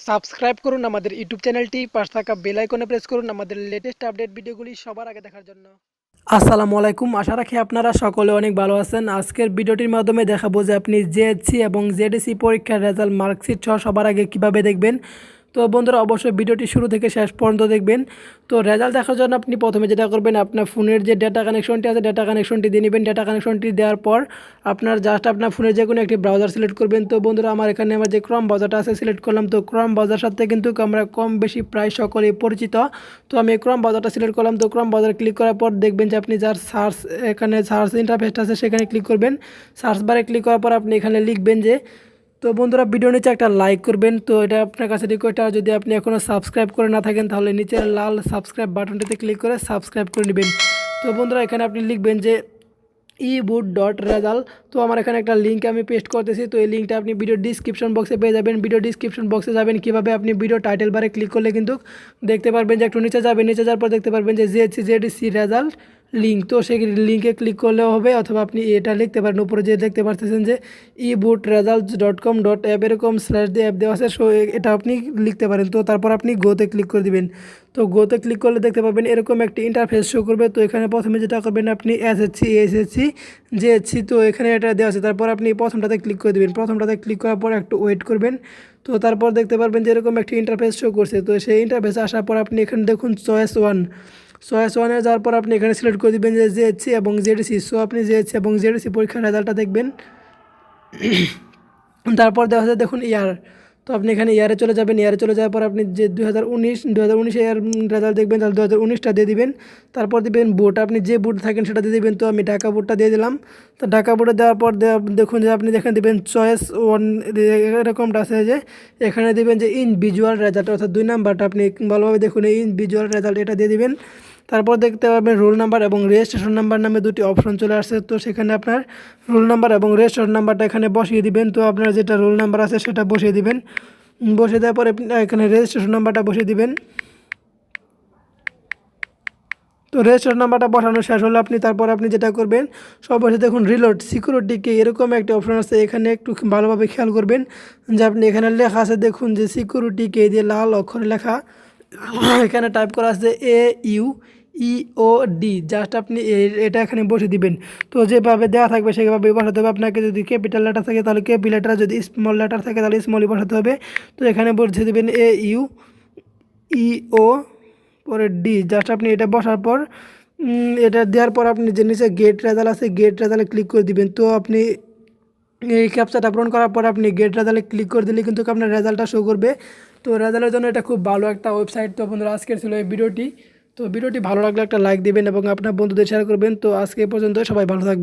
Subscribe করুন আমাদের YouTube চ্যানেলটি, পাশে থাকা বেল আইকনে প্রেস করুন আমাদের লেটেস্ট আপডেট ভিডিওগুলি সবার আগে দেখার জন্য। আসসালামু আলাইকুম, আশা রাখি আপনারা সকলে অনেক ভালো আছেন। আজকের ভিডিওটির মাধ্যমে দেখাবো যে আপনি জেএসসি এবং জেডিসি পরীক্ষার রেজাল্ট মার্কশিট সহ সবার আগে কিভাবে দেখবেন। তো বন্ধুরা, অবশ্যই ভিডিওটি শুরু থেকে শেষ পর্যন্ত দেখবেন। তো রেজাল্ট দেখার জন্য আপনি প্রথমে যেটা করবেন, আপনার ফোনের যে ডেটা কানেকশনটি আছে ডেটা কানেকশনটি দিয়ে নেবেন। ডেটা কানেকশনটি দেওয়ার পর আপনার ফোনের যে কোনো একটি ব্রাউজার সিলেক্ট করবেন। তো বন্ধুরা, আমার যে ক্রম ব্রাউজারটা আছে সিলেক্ট করলাম। তো ক্রম ব্রাউজার সাথে কিন্তু আমরা কম বেশি প্রায় সকলেই পরিচিত। তো আমি ক্রম ব্রাউজারটা সিলেক্ট করলাম। তো ক্রম ব্রাউজার ক্লিক করার পর দেখবেন যে আপনি যার সার্চ ইন্টারফেসটা আছে সেখানে ক্লিক করবেন। সার্চ বারে ক্লিক করার পর আপনি এখানে লিখবেন যে, তো বন্ধুরা, ভিডিও নিচে একটা লাইক করবেন। তো এটা আপনার কাছে রিকোয়েস্ট, যদি আপনি এখনও সাবস্ক্রাইব করে না থাকেন তাহলে নিচের লাল সাবস্ক্রাইব বাটনটিতে ক্লিক করে সাবস্ক্রাইব করে নেবেন। তো বন্ধুরা, এখানে আপনি লিখবেন যে eboot.result। তো আমার এখানে একটা লিঙ্ক আমি পেস্ট করতেছি। তো এই লিঙ্কটা আপনি ভিডিও ডিসক্রিপশন বক্সে পেয়ে যাবেন। ভিডিও ডিসক্রিপশন বক্সে যাবেন কীভাবে, আপনি ভিডিও টাইটেল বারে ক্লিক করলে কিন্তু দেখতে পারবেন যে একটু নিচে যাবেন। নিচে যাওয়ার পর দেখতে পারবেন যে JC রেজাল্ট লিঙ্ক। তো সেই লিঙ্কে ক্লিক করলেও হবে, অথবা আপনি এটা লিখতে পারেন উপরে যে দেখতে পারতেছেন যে ebootresults.com.app এরকম স্ল্যাশ দিয়ে অ্যাপ দেওয়া আছে। সো এটা আপনি লিখতে পারেন। তো তারপর আপনি গোতে ক্লিক করে দিবেন। তো গোতে ক্লিক করলে দেখতে পাবেন এরকম একটি ইন্টারফেস শো করবে। তো এখানে প্রথমে যেটা করবেন, আপনি এসএসসি জেএসসি, তো এখানে এটা দেওয়া আছে। তারপর আপনি প্রথমটাতে ক্লিক করে দেবেন। প্রথমটাতে ক্লিক করার পর একটু ওয়েট করবেন। তো তারপর দেখতে পারবেন যে এরকম একটি ইন্টারফেস শো করছে। তো সেই ইন্টারফেসে আসার পর আপনি এখানে দেখুন চয়েস ওয়ানে যাওয়ার পর আপনি এখানে সিলেক্ট করে দেবেন যে জেএসসি এবং জেডিসি। সো আপনি জেএসসি এবং জেডিসি পরীক্ষার রেজাল্টটা দেখবেন। তারপর দেখা যায় দেখুন ইয়ার। তো আপনি এখানে ইয়ারে চলে যাবেন। ইয়ারে চলে যাওয়ার পর আপনি যে 2019 ইয়ার রেজাল্ট দেখবেন, তাহলে 2019টা দিয়ে দিবেন। তারপর দিবেন বোর্ড, আপনি যে বোর্ড থাকেন সেটা দিয়ে দিবেন। তো আমি ঢাকা বোর্ডটা দিয়ে দিলাম। তো ঢাকা বোর্ডে দেওয়ার পর দেখুন যে আপনি যেখানে দেবেন চয়েস ওয়ান এরকমটা আছে যে এখানে দেবেন যে ইনভিজুয়াল রেজাল্ট, অর্থাৎ 2 নাম্বারটা আপনি ভালোভাবে দেখুন, এই ইনভিজুয়াল রেজাল্ট এটা দিয়ে দিবেন। তারপর দেখতে পাবেন রোল নাম্বার এবং রেজিস্ট্রেশন নাম্বার নামে দুটি অপশন চলে আসছে। তো সেখানে আপনার রোল নাম্বার এবং রেজিস্ট্রেশন নাম্বারটা এখানে বসিয়ে দিবেন। তো আপনার যেটা রোল নাম্বার আছে সেটা বসিয়ে দিবেন। বসিয়ে দেওয়ার পরে এখানে রেজিস্ট্রেশন নাম্বারটা বসিয়ে দিবেন। তো রেজিস্ট্রেশন নাম্বারটা বসানো শেষ হলে তারপর আপনি যেটা করবেন, সর্বশেষে দেখুন রিলোড সিকিউরিটিকে এরকম একটা অপশন আছে। এখানে একটু ভালোভাবে খেয়াল করবেন যে আপনি এখানে লেখা আছে, দেখুন যে সিকিউরিটিকে দিয়ে লাল অক্ষরে লেখা এখানে টাইপ করা আছে AUEOD। জাস্ট আপনি এটা এখানে বসে দিবেন। তো যেভাবে দেওয়া থাকবে সেভাবে বসাতে হবে। আপনাকে যদি ক্যাপিটাল লেটার থাকে তাহলে ক্যাপিটাল লেটার, যদি স্মল লেটার থাকে তাহলে স্মলই বসাতে হবে। তো এখানে বসে দেবেন AUEO পরে ডি। জাস্ট আপনি এটা বসার পর এটা দেওয়ার পর আপনি যে নিচে গেট রেজাল্ট আছে গেট রেজাল্টে ক্লিক করে দিবেন। তো আপনি এই ক্যাপচাটা পূরণ করার পর আপনি গেট রেজাল্টে ক্লিক করে দিলে কিন্তু আপনার রেজাল্টটা শো করবে। তো রেজাল্টের জন্য এটা খুব ভালো একটা ওয়েবসাইট। তো বন্ধুরা, আজকের ছিল এই ভিডিওটি। তো ভিডিওটি ভালো লাগলে একটা লাইক দিবেন এবং আপনার বন্ধুদের শেয়ার করবেন। তো আজকে এই পর্যন্ত, সবাই ভালো থাকবেন।